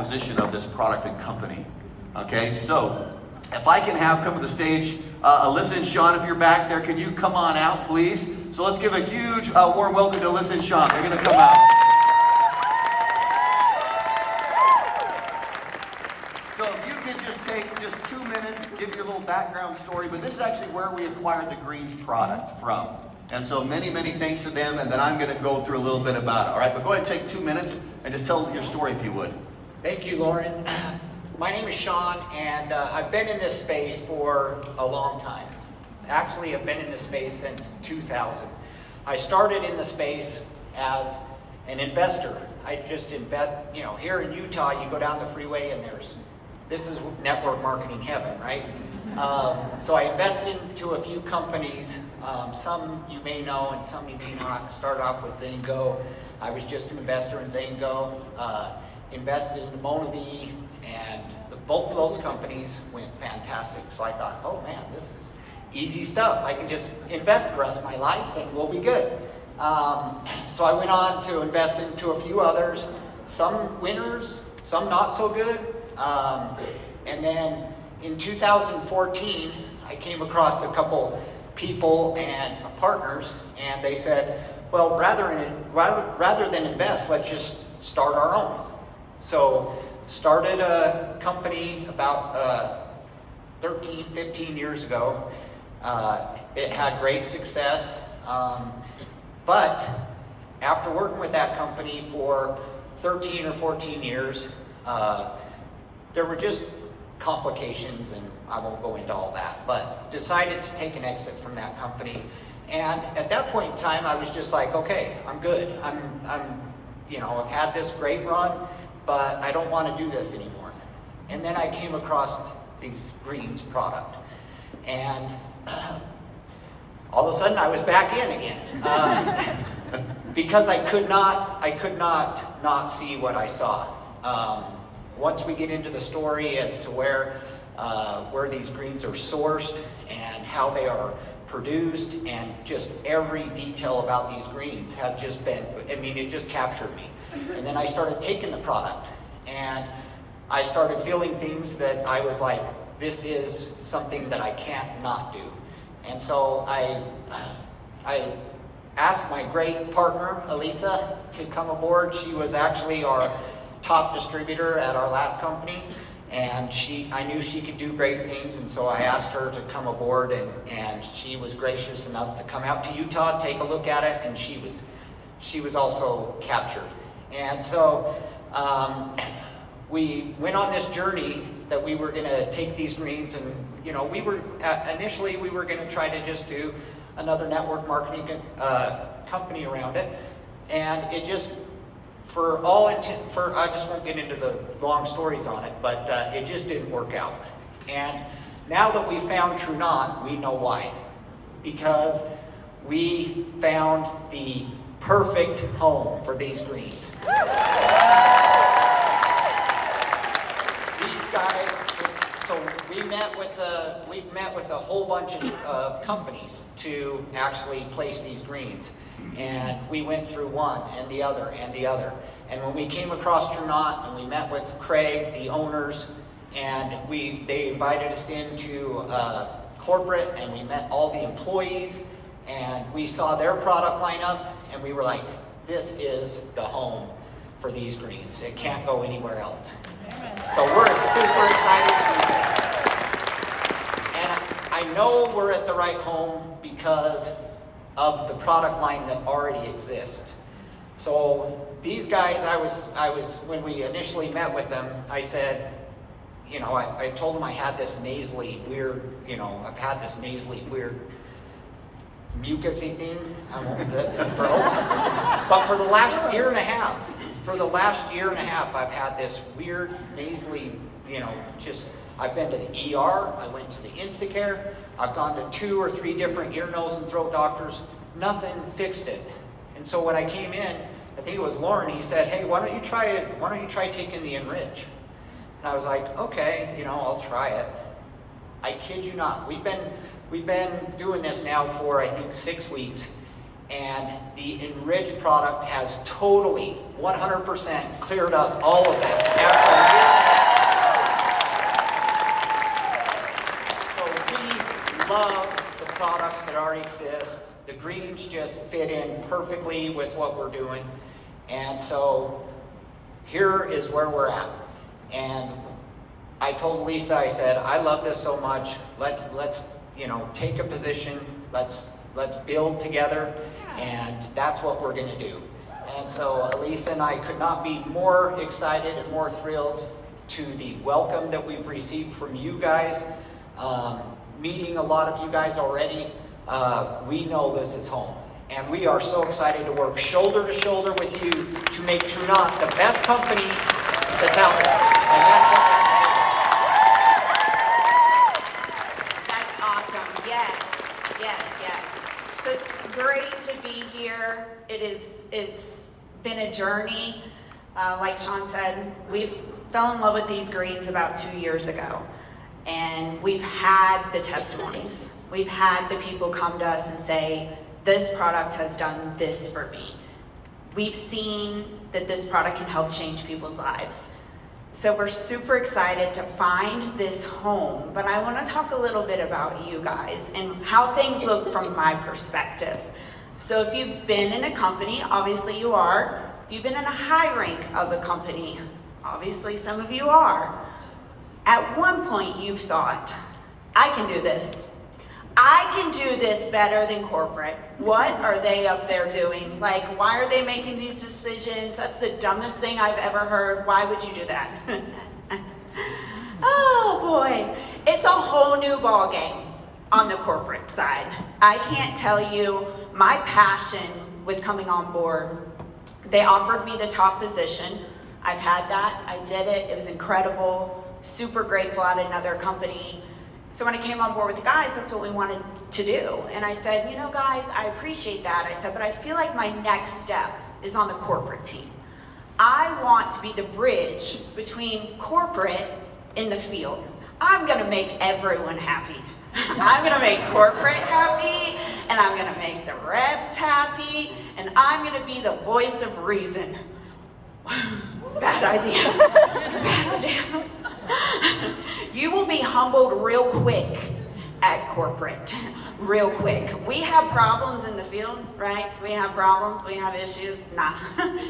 Position of this product and company. Okay, so if I can have come to the stage, Alyssa and Sean, if you're back there, can you come on out, please? So let's give a huge warm welcome to Alyssa and Sean. They're going to come out. So if you could just take just 2 minutes, give you a little background story, but this is actually where we acquired the Greens product from. And so many, many thanks to them, and then I'm going to go through a little bit about it. All right, but go ahead and take 2 minutes and just tell your story if you would. Thank you, Lauren. My name is Sean, and I've been in this space for a long time. Actually, I've been in this space since 2000. I started in the space as an investor. I just invest, here in Utah, you go down the freeway and this is network marketing heaven, right? So I invested into a few companies. Some you may know and some you may not. Started off with Zango. I was just an investor in Zango. Invested in Monavi, and both of those companies went fantastic. So I thought, oh man, this is easy stuff. I can just invest the rest of my life and we'll be good. So I went on to invest into a few others, some winners, some not so good. And then in 2014, I came across a couple people and partners, and they said, well, rather than invest, let's just start our own. So started a company about 13, 15 years ago. It had great success, but after working with that company for 13 or 14 years, there were just complications, and I won't go into all that, but decided to take an exit from that company. And at that point in time, I was just like, okay, I'm good. I've had this great run, but I don't want to do this anymore. And then I came across these Greens product, and all of a sudden I was back in again because I could not see what I saw. Once we get into the story as to where these greens are sourced and how they are produced, and just every detail about these greens have just been, it just captured me. And then I started taking the product, and I started feeling things that I was like, this is something that I can't not do. And so I asked my great partner, Elisa, to come aboard. She was actually our top distributor at our last company, and I knew she could do great things, and so I asked her to come aboard, and she was gracious enough to come out to Utah, take a look at it, and she was also captured. And so we went on this journey that we were going to take these greens, and initially we were going to try to just do another network marketing company around it, and it just, I just won't get into the long stories on it, but it just didn't work out. And now that we found Tranont, we know why. Because we found the perfect home for these greens. These guys, so we met with a whole bunch of companies to actually place these greens. And we went through one and the other and the other. And when we came across Tranont and we met with Craig, the owners, and they invited us into corporate, and we met all the employees, and we saw their product lineup, and we were like, this is the home for these greens. It can't go anywhere else. So we're super excited to be there. And I know we're at the right home because of the product line that already exists. So these guys, I was when we initially met with them, I said, I told them I had this nasally weird, I've had this nasally weird mucusy thing. I won't it gross. But for the last year and a half, I've had this weird nasally, I've been to the ER, I went to the Instacare, I've gone to 2 or 3 different ear, nose, and throat doctors. Nothing fixed it. And so when I came in, I think it was Lauren, he said, hey, why don't you try taking the Enrich? And I was like, okay, I'll try it. I kid you not. We've been doing this now for, I think, 6 weeks, and the enriched product has totally 100% cleared up all of that after a year. So we love the products that already exist. The greens just fit in perfectly with what we're doing. And so here is where we're at. And I told Lisa, I said, I love this so much. Let's take a position. Let's build together. And that's what we're going to do. And so Lisa and I could not be more excited and more thrilled to the welcome that we've received from you guys. Meeting a lot of you guys already, we know this is home. And we are so excited to work shoulder to shoulder with you to make Tranont the best company that's out there. And that's awesome. Yes. So it's great to be here. It's been a journey. Like Sean said, we fell in love with these greens about 2 years ago. And we've had the testimonies. We've had the people come to us and say, this product has done this for me. We've seen that this product can help change people's lives. So we're super excited to find this home, but I want to talk a little bit about you guys and how things look from my perspective. So if you've been in a company, obviously you are. If you've been in a high rank of a company, obviously some of you are. At one point you've thought, I can do this. I can do this better than corporate. What are they up there doing? Like, why are they making these decisions? That's the dumbest thing I've ever heard. Why would you do that? Oh boy, it's a whole new ball game on the corporate side. I can't tell you my passion with coming on board. They offered me the top position. I've had that. I did it. It was incredible. Super grateful at another company. So when I came on board with the guys, that's what we wanted to do. And I said, guys, I appreciate that. I said, but I feel like my next step is on the corporate team. I want to be the bridge between corporate and the field. I'm gonna make everyone happy. I'm gonna make corporate happy, and I'm gonna make the reps happy, and I'm gonna be the voice of reason. Bad idea. Bad idea. You will be humbled real quick at corporate, real quick. We have problems in the field, right? We have problems, we have issues. Nah,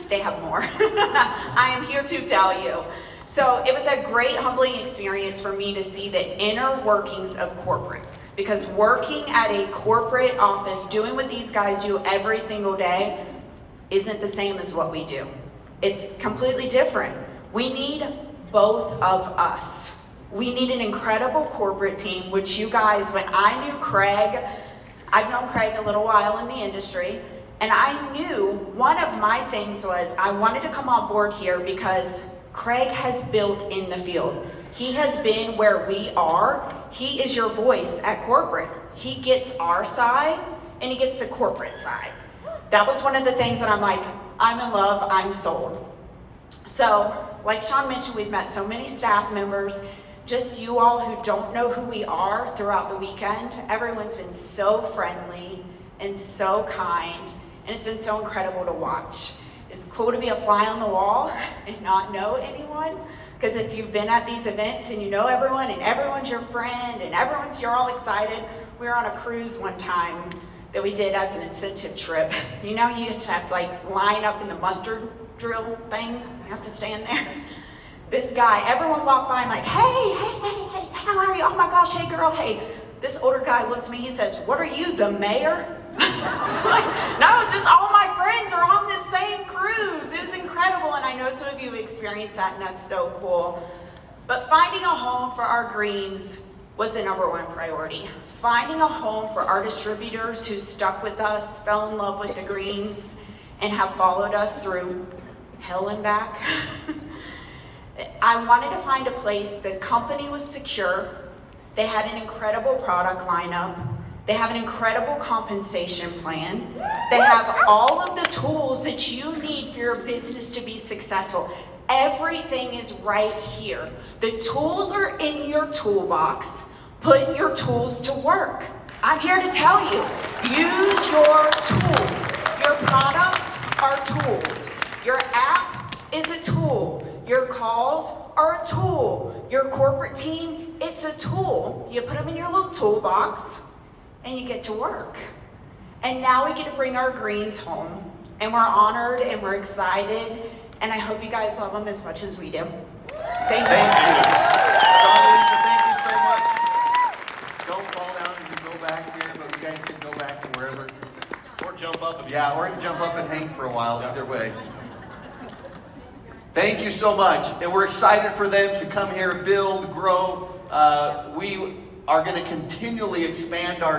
they have more. I am here to tell you. So it was a great humbling experience for me to see the inner workings of corporate. Because working at a corporate office, doing what these guys do every single day, isn't the same as what we do. It's completely different. We need both of us. We need an incredible corporate team, which you guys, when I knew Craig, I've known Craig a little while in the industry, and I knew one of my things was I wanted to come on board here because Craig has built in the field. He has been where we are. He is your voice at corporate. He gets our side and he gets the corporate side. That was one of the things that I'm like, I'm in love, I'm sold. So, like Sean mentioned, we've met so many staff members, just you all who don't know who we are throughout the weekend. Everyone's been so friendly and so kind, and it's been so incredible to watch. It's cool to be a fly on the wall and not know anyone, because if you've been at these events and you know everyone and everyone's your friend and you're all excited. We were on a cruise one time that we did as an incentive trip. You used to have to line up in the mustard drill thing. You have to stand there. This guy, everyone walked by and hey, how are you? Oh my gosh, hey girl, hey. This older guy looks at me, he says, what are you, the mayor? No, just all my friends are on this same cruise. It was incredible, and I know some of you have experienced that, and that's so cool. But finding a home for our greens was the number one priority. Finding a home for our distributors who stuck with us, fell in love with the greens, and have followed us through hell and back. I wanted to find a place the company was secure. They had an incredible product lineup. They have an incredible compensation plan. They have all of the tools that you need for your business to be successful. Everything is right here. The tools are in your toolbox. Put your tools to work. I'm here to tell you, use your tools. products are tools. Your app is a tool. Your calls are a tool. Your corporate team, it's a tool. You put them in your little toolbox and you get to work. And now we get to bring our greens home. And we're honored and we're excited. And I hope you guys love them as much as we do. Thank you. Thank you. Don, Lisa, thank you so much. Don't fall down and you go back here, but you guys can go back to wherever. Or jump up. Yeah, or jump up and hang for a while, either way. Thank you so much. And we're excited for them to come here, build, grow. We are going to continually expand our